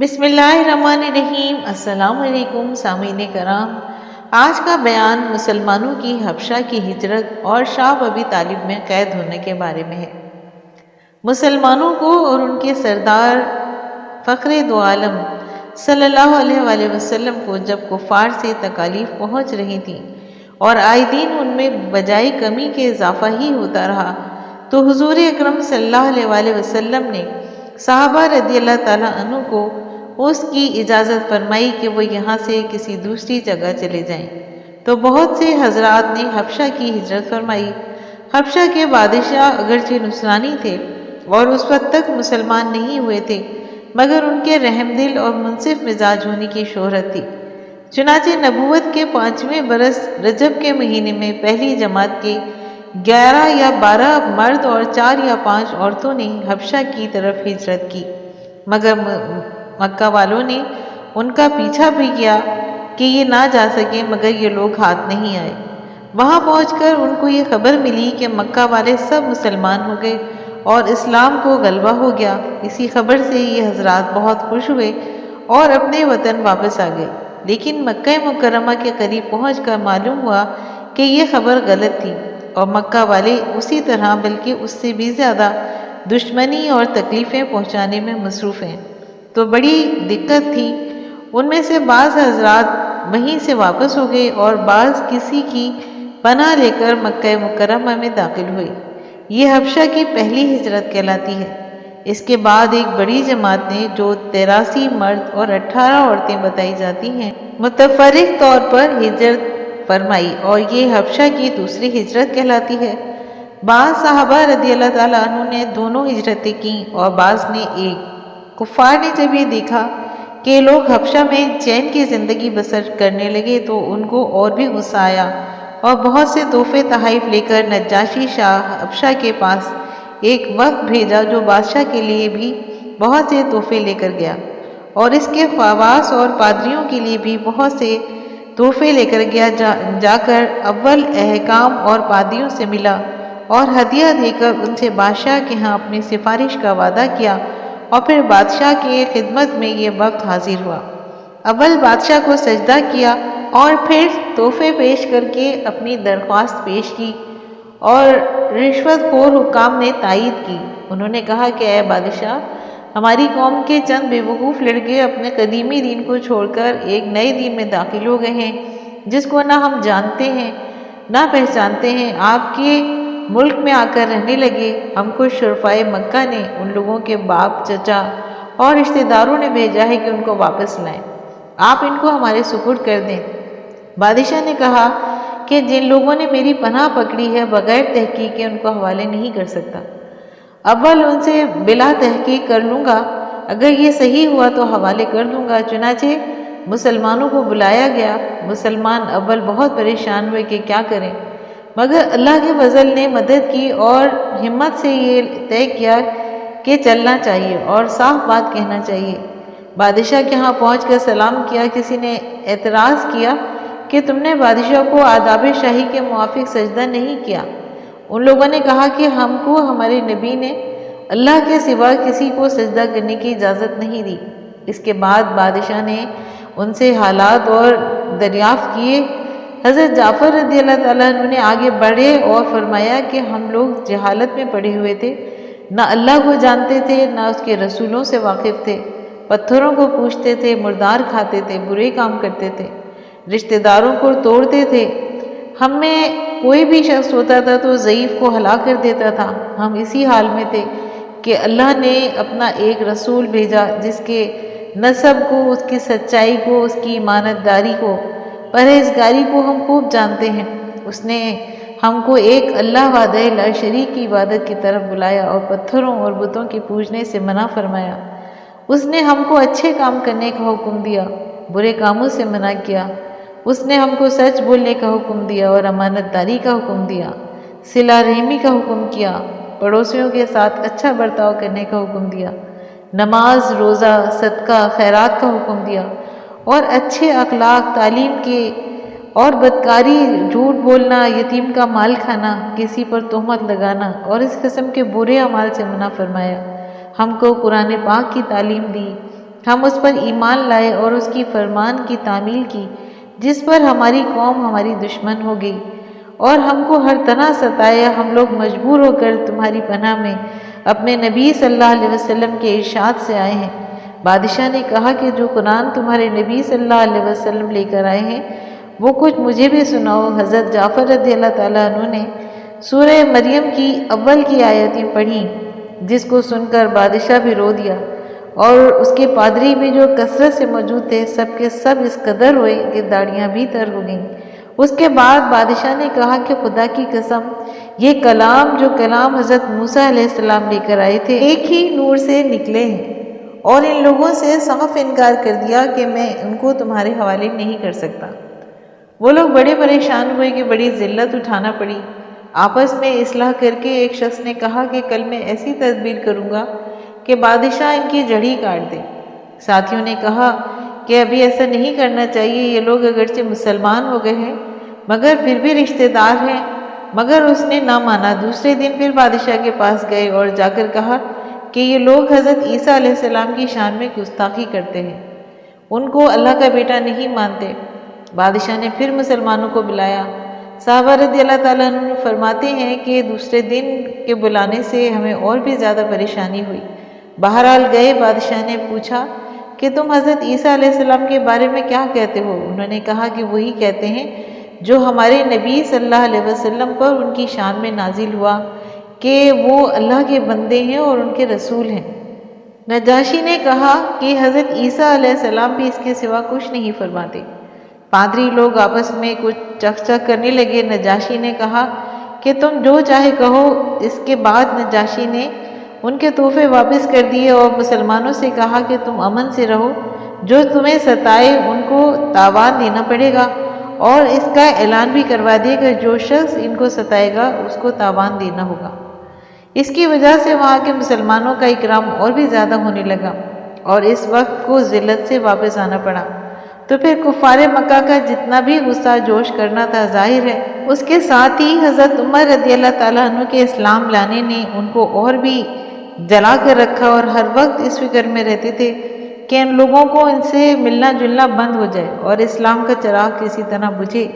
بسم اللہ الرحمن الرحیم۔ السلام علیکم سامعین کرام۔ آج کا بیان مسلمانوں کی حبشہ کی ہجرت اور شاہ ابی طالب میں قید ہونے کے بارے میں ہے۔ مسلمانوں کو اور ان کے سردار فخر دو عالم صلی اللہ علیہ وآلہ وسلم کو جب کفار سے تکالیف پہنچ رہی تھیں اور آئے دن ان میں بجائے کمی کے اضافہ ہی ہوتا رہا، تو حضور اکرم صلی اللہ علیہ وآلہ وسلم نے صحابہ رضی اللہ تعالیٰ عنہ کو اس کی اجازت فرمائی کہ وہ یہاں سے کسی دوسری جگہ چلے جائیں، تو بہت سے حضرات نے حبشہ کی ہجرت فرمائی۔ حبشہ کے بادشاہ اگرچہ نصرانی تھے اور اس وقت تک مسلمان نہیں ہوئے تھے، مگر ان کے رحم دل اور منصف مزاج ہونے کی شہرت تھی۔ چنانچہ نبوت کے 5ویں برس رجب کے مہینے میں پہلی جماعت کے 11 یا 12 مرد اور 4 یا 5 عورتوں نے حبشہ کی طرف ہجرت کی، مگر مکہ والوں نے ان کا پیچھا بھی کیا کہ یہ نہ جا سکے، مگر یہ لوگ ہاتھ نہیں آئے۔ وہاں پہنچ کر ان کو یہ خبر ملی کہ مکہ والے سب مسلمان ہو گئے اور اسلام کو غلبہ ہو گیا۔ اسی خبر سے یہ حضرات بہت خوش ہوئے اور اپنے وطن واپس آ گئے، لیکن مکہ مکرمہ کے قریب پہنچ کر معلوم ہوا کہ یہ خبر غلط تھی اور مکہ والے اسی طرح بلکہ اس سے بھی زیادہ دشمنی اور تکلیفیں پہنچانے میں مصروف ہیں، تو بڑی دقت تھی۔ ان میں سے بعض حضرات وہیں سے واپس ہو گئے اور بعض کسی کی پناہ لے کر مکہ مکرمہ میں داخل ہوئے۔ یہ حبشہ کی پہلی ہجرت کہلاتی ہے۔ اس کے بعد ایک بڑی جماعت نے، جو 83 مرد اور 18 عورتیں بتائی جاتی ہیں، متفرق طور پر ہجرت فرمائی اور یہ حبشہ کی دوسری ہجرت کہلاتی ہے۔ بعض صحابہ رضی اللہ تعالیٰ عنہ نے دونوں ہجرتیں کیں اور بعض نے ایک۔ کفار نے جب یہ دیکھا کہ لوگ حبشہ میں چین کی زندگی بسر کرنے لگے تو ان کو اور بھی غصہ آیا اور بہت سے تحفے تحائف لے کر نجاشی شاہ حبشہ کے پاس ایک وفد بھیجا، جو بادشاہ کے لیے بھی بہت سے تحفے لے کر گیا اور اس کے خواص اور پادریوں کے لیے بھی بہت سے تحفے لے کر گیا۔ جا کر اول حکام اور پادریوں سے ملا اور ہدیہ دے کر ان سے بادشاہ کے ہاں اپنی سفارش کا وعدہ کیا، اور پھر بادشاہ کی خدمت میں یہ وفد حاضر ہوا۔ اول بادشاہ کو سجدہ کیا اور پھر تحفے پیش کر کے اپنی درخواست پیش کی، اور رشوت خور حکام نے تائید کی۔ انہوں نے کہا کہ اے بادشاہ، ہماری قوم کے چند بے وقوف لڑکے اپنے قدیمی دین کو چھوڑ کر ایک نئے دین میں داخل ہو گئے ہیں، جس کو نہ ہم جانتے ہیں نہ پہچانتے ہیں۔ آپ کے ملک میں آ کر رہنے لگے۔ ہم کو شرفائے مکہ نے، ان لوگوں کے باپ، چچا اور رشتہ داروں نے بھیجا ہے کہ ان کو واپس لائیں۔ آپ ان کو ہمارے سپرد کر دیں۔ بادشاہ نے کہا کہ جن لوگوں نے میری پناہ پکڑی ہے، بغیر تحقیق کے ان کو حوالے نہیں کر سکتا۔ اول ان سے بلا تحقیق کر لوں گا، اگر یہ صحیح ہوا تو حوالے کر دوں گا۔ چنانچہ مسلمانوں کو بلایا گیا۔ مسلمان اول بہت پریشان ہوئے کہ کیا کریں، مگر اللہ کے فضل نے مدد کی اور ہمت سے یہ طے کیا کہ چلنا چاہیے اور صاف بات کہنا چاہیے۔ بادشاہ کے ہاں پہنچ کر سلام کیا۔ کسی نے اعتراض کیا کہ تم نے بادشاہ کو آداب شاہی کے موافق سجدہ نہیں کیا۔ ان لوگوں نے کہا کہ ہم کو ہمارے نبی نے اللہ کے سوا کسی کو سجدہ کرنے کی اجازت نہیں دی۔ اس کے بعد بادشاہ نے ان سے حالات اور دریافت کیے۔ حضرت جعفر رضی اللہ تعالیٰ عنہ نے آگے بڑھے اور فرمایا کہ ہم لوگ جہالت میں پڑے ہوئے تھے، نہ اللہ کو جانتے تھے نہ اس کے رسولوں سے واقف تھے، پتھروں کو پوجتے تھے، مردار کھاتے تھے، برے کام کرتے تھے، رشتہ داروں کو توڑتے تھے۔ ہم میں کوئی بھی شخص ہوتا تھا تو ضعیف کو ہلاک کر دیتا تھا۔ ہم اسی حال میں تھے کہ اللہ نے اپنا ایک رسول بھیجا، جس کے نسب کو، اس کی سچائی کو، اس کی امانت داری کو، پرہیزگاری کو ہم خوب جانتے ہیں۔ اس نے ہم کو ایک اللہ وحدہ لا شریک کی عبادت کی طرف بلایا اور پتھروں اور بتوں کے پوجنے سے منع فرمایا۔ اس نے ہم کو اچھے کام کرنے کا حکم دیا، برے کاموں سے منع کیا۔ اس نے ہم کو سچ بولنے کا حکم دیا اور امانت داری کا حکم دیا، صلہ رحمی کا حکم کیا، پڑوسیوں کے ساتھ اچھا برتاؤ کرنے کا حکم دیا، نماز، روزہ، صدقہ، خیرات کا حکم دیا، اور اچھے اخلاق، تعلیم کے اور بدکاری، جھوٹ بولنا، یتیم کا مال کھانا، کسی پر تہمت لگانا اور اس قسم کے برے اعمال سے منع فرمایا۔ ہم کو قرآن پاک کی تعلیم دی ہم اس پر ایمان لائے اور اس کی فرمان کی تعمیل کی جس پر ہماری قوم ہماری دشمن ہو گئی اور ہم کو ہر طرح ستایا۔ ہم لوگ مجبور ہو کر تمہاری پناہ میں اپنے نبی صلی اللہ علیہ وسلم کے ارشاد سے آئے ہیں۔ بادشاہ نے کہا کہ جو قرآن تمہارے نبی صلی اللہ علیہ وسلم لے کر آئے ہیں وہ کچھ مجھے بھی سناؤ۔ حضرت جعفر رضی اللہ تعالیٰ عنہ نے سورہ مریم کی اول کی آیتیں پڑھیں جس کو سن کر بادشاہ بھی رو دیا اور اس کے پادری بھی جو کثرت سے موجود تھے سب کے سب اس قدر ہوئے کہ داڑیاں بھی تر ہو گئیں۔ اس کے بعد بادشاہ نے کہا کہ خدا کی قسم یہ کلام جو کلام حضرت موسیٰ علیہ السلام لے کر آئے تھے ایک ہی نور سے نکلے ہیں، اور ان لوگوں سے صاف انکار کر دیا کہ میں ان کو تمہارے حوالے نہیں کر سکتا۔ وہ لوگ بڑے پریشان ہوئے کہ بڑی ذلت اٹھانا پڑی۔ آپس میں اصلاح کر کے ایک شخص نے کہا کہ کل میں ایسی تدبیر کروں گا کہ بادشاہ ان کی جڑی کاٹ دے۔ ساتھیوں نے کہا کہ ابھی ایسا نہیں کرنا چاہیے، یہ لوگ اگرچہ مسلمان ہو گئے ہیں مگر پھر بھی رشتہ دار ہیں۔ مگر اس نے نہ مانا۔ دوسرے دن پھر بادشاہ کے پاس گئے اور جا کر کہا کہ یہ لوگ حضرت عیسیٰ علیہ السلام کی شان میں گستاخی کرتے ہیں، ان کو اللہ کا بیٹا نہیں مانتے۔ بادشاہ نے پھر مسلمانوں کو بلایا۔ صحابہ رضی اللہ تعالیٰ عنہ فرماتے ہیں کہ دوسرے دن کے بلانے سے ہمیں اور بھی زیادہ پریشانی ہوئی۔ بہرحال گئے، بادشاہ نے پوچھا کہ تم حضرت عیسیٰ علیہ السلام کے بارے میں کیا کہتے ہو؟ انہوں نے کہا کہ وہی کہتے ہیں جو ہمارے نبی صلی اللہ علیہ وسلم پر ان کی شان میں نازل ہوا کہ وہ اللہ کے بندے ہیں اور ان کے رسول ہیں۔ نجاشی نے کہا کہ حضرت عیسیٰ علیہ السلام بھی اس کے سوا کچھ نہیں فرماتے۔ پادری لوگ آپس میں کچھ چک کرنے لگے۔ نجاشی نے کہا کہ تم جو چاہے کہو۔ اس کے بعد نجاشی نے ان کے تحفے واپس کر دیے اور مسلمانوں سے کہا کہ تم امن سے رہو، جو تمہیں ستائے ان کو تاوان دینا پڑے گا، اور اس کا اعلان بھی کروا دے کہ جو شخص ان کو ستائے گا اس کو تاوان دینا ہوگا۔ اس کی وجہ سے وہاں کے مسلمانوں کا اکرام اور بھی زیادہ ہونے لگا اور اس وقت کو ذلت سے واپس آنا پڑا۔ تو پھر کفار مکہ کا جتنا بھی غصہ جوش کرنا تھا ظاہر ہے، اس کے ساتھ ہی حضرت عمر رضی اللہ تعالیٰ عنہ کے اسلام لانے نے ان کو اور بھی جلا کر رکھا اور ہر وقت اس فکر میں رہتے تھے کہ ان لوگوں کو ان سے ملنا جلنا بند ہو جائے اور اسلام کا چراغ کسی طرح بجھے۔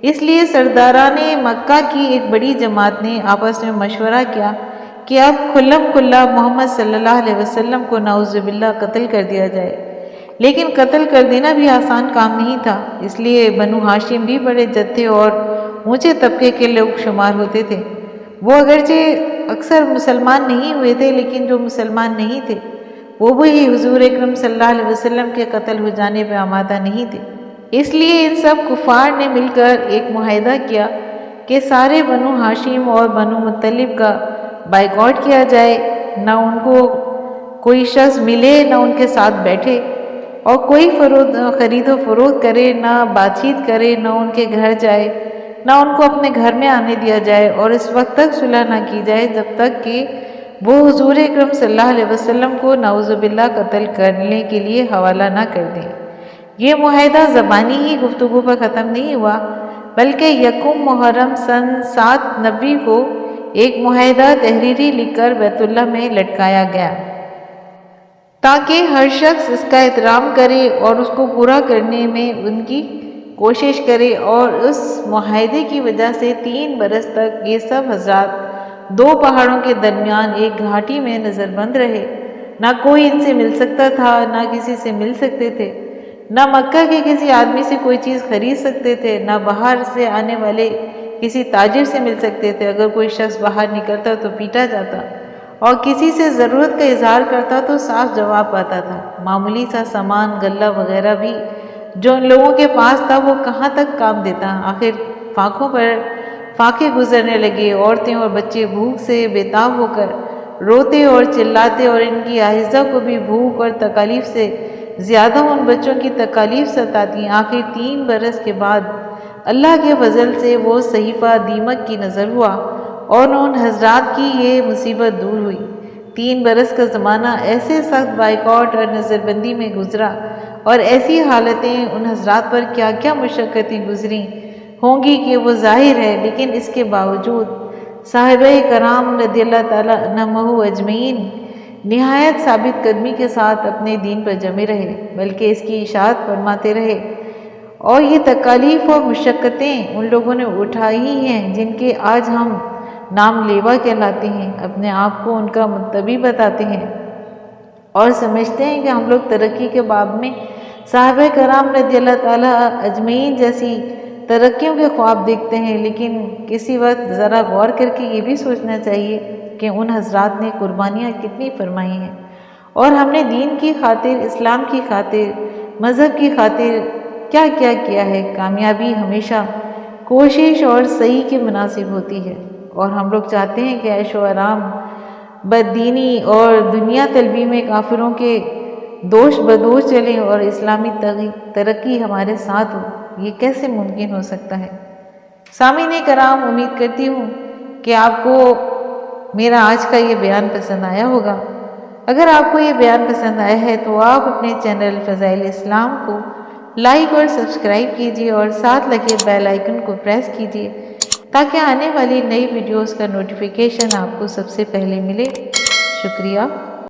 اس لیے سرداران مکہ کی ایک بڑی جماعت نے آپس میں مشورہ کیا کہ اب کھلم کھلا محمد صلی اللہ علیہ وسلم کو نعوذ باللہ قتل کر دیا جائے۔ لیکن قتل کر دینا بھی آسان کام نہیں تھا، اس لیے بنو ہاشم بھی بڑے جتھے اور اونچے طبقے کے لوگ شمار ہوتے تھے۔ وہ اگرچہ اکثر مسلمان نہیں ہوئے تھے لیکن جو مسلمان نہیں تھے وہ بھی حضور اکرم صلی اللہ علیہ وسلم کے قتل ہو جانے پہ آمادہ نہیں تھے۔ اس لیے ان سب کفار نے مل کر ایک معاہدہ کیا کہ سارے بنو ہاشم اور بنو مطلب کا بائیکاٹ کیا جائے، نہ ان کو کوئی شخص ملے، نہ ان کے ساتھ بیٹھے، اور کوئی خرید و فروخت کرے، نہ بات چیت کرے، نہ ان کے گھر جائے، نہ ان کو اپنے گھر میں آنے دیا جائے، اور اس وقت تک صلح نہ کی جائے جب تک کہ وہ حضور اکرم صلی اللہ علیہ وسلم کو نعوذ باللہ قتل کرنے کے لیے حوالہ نہ کر دیں۔ یہ معاہدہ زبانی ہی گفتگو پر ختم نہیں ہوا بلکہ یکم محرم سن 790 کو ایک معاہدہ تحریری لکھ کر بیت اللہ میں لٹکایا گیا تاکہ ہر شخص اس کا احترام کرے اور اس کو پورا کرنے میں ان کی کوشش کرے، اور اس معاہدے کی وجہ سے 3 برس تک یہ سب حضرات 2 پہاڑوں کے درمیان ایک گھاٹی میں نظر بند رہے۔ نہ کوئی ان سے مل سکتا تھا، نہ کسی سے مل سکتے تھے، نہ مکہ کے کسی آدمی سے کوئی چیز خرید سکتے تھے، نہ باہر سے آنے والے کسی تاجر سے مل سکتے تھے۔ اگر کوئی شخص باہر نکلتا تو پیٹا جاتا اور کسی سے ضرورت کا اظہار کرتا تو صاف جواب پاتا تھا۔ معمولی سا سامان غلہ وغیرہ بھی جو ان لوگوں کے پاس تھا وہ کہاں تک کام دیتا۔ آخر فاقوں پر فاقے گزرنے لگے، عورتیں اور بچے بھوک سے بےتاب ہو کر روتے اور چلاتے، اور ان کی آہزہ کو بھی بھوک اور تکالیف سے زیادہ ان بچوں کی تکالیف ستاتی۔ آخر 3 برس کے بعد اللہ کے فضل سے وہ صحیفہ دیمک کی نظر ہوا اور ان حضرات کی یہ مصیبت دور ہوئی۔ 3 برس کا زمانہ ایسے سخت بائیکاٹ اور نظر بندی میں گزرا، اور ایسی حالتیں ان حضرات پر کیا کیا مشقتیں گزری ہوں گی کہ وہ ظاہر ہے، لیکن اس کے باوجود صحابہ کرام رضی اللہ تعالیٰ عنہم اجمعین نہایت ثابت قدمی کے ساتھ اپنے دین پر جمے رہے، بلکہ اس کی اشاعت فرماتے رہے، اور یہ تکالیف اور مشقتیں ان لوگوں نے اٹھائی ہیں جن کے آج ہم نام لیوا کہلاتے ہیں، اپنے آپ کو ان کا متبع بتاتے ہیں اور سمجھتے ہیں کہ ہم لوگ ترقی کے باب میں صحابہ کرام رضی اللہ تعالیٰ اجمعین جیسی ترقیوں کے خواب دیکھتے ہیں، لیکن کسی وقت ذرا غور کر کے یہ بھی سوچنا چاہیے کہ ان حضرات نے قربانیاں کتنی فرمائی ہیں، اور ہم نے دین کی خاطر، اسلام کی خاطر، مذہب کی خاطر کیا کیا کیا ہے۔ کامیابی ہمیشہ کوشش اور صحیح کے مناسب ہوتی ہے، اور ہم لوگ چاہتے ہیں کہ عیش و آرام، بددینی اور دنیا طلبی میں کافروں کے دوش بدوش چلیں اور اسلامی ترقی ہمارے ساتھ ہو۔ یہ کیسے ممکن ہو سکتا ہے؟ سامعین کرام، امید کرتی ہوں کہ آپ کو میرا آج کا یہ بیان پسند آیا ہوگا۔ اگر آپ کو یہ بیان پسند آیا ہے تو آپ اپنے چینل فضائل اسلام کو لائک اور سبسکرائب کیجیے اور ساتھ لگے بیل آئیکن کو پریس کیجیے تاکہ آنے والی نئی ویڈیوز کا نوٹیفیکیشن آپ کو سب سے پہلے ملے۔ شکریہ۔